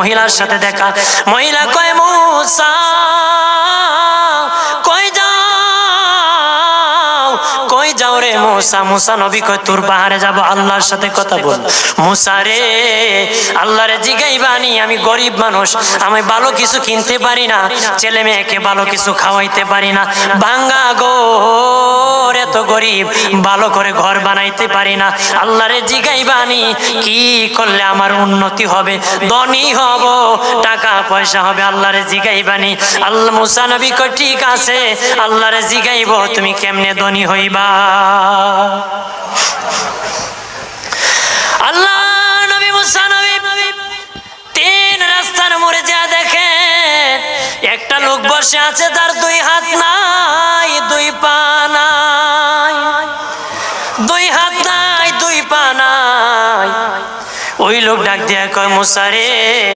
মহিলার সাথে দেখা। মহিলা কয় মুসা কই যাও রে মুসা? মুসা নবী কয় তোর পাহাড়ে যাব আল্লাহর সাথে কথা বল। মুসা রে আল্লাহরে জিগাইবানি, আমি গরিব মানুষ, আমি ভালো কিছু কিনতে পারি না, ছেলে মেয়েকে ভালো কিছু খাওয়াইতে পারি না, ভাঙ্গা ঘর, এত গরিব, ভালো করে ঘর বানাইতে পারি না। আল্লাহরে জিগাইবানি কি করলে আমার উন্নতি হবে, ধনী হব, টাকা পয়সা হবে, আল্লাহরে জিগাইবানি। আল্লাহ মুসা নবী কয় ঠিক আছে, আল্লাহরে জিগাইব তুমি কেমনে ধনী হইবা। আল্লাহ নবী মুসা নবী তিন রাস্তার মোড়ে যা দেখে একটা লোক বসে আছে, তার দুই হাত নাই, দুই পা নাই, দুই হাত নাই, দুই পা নাই। ওই লোক ডাক দিয়া কয় মুসা রে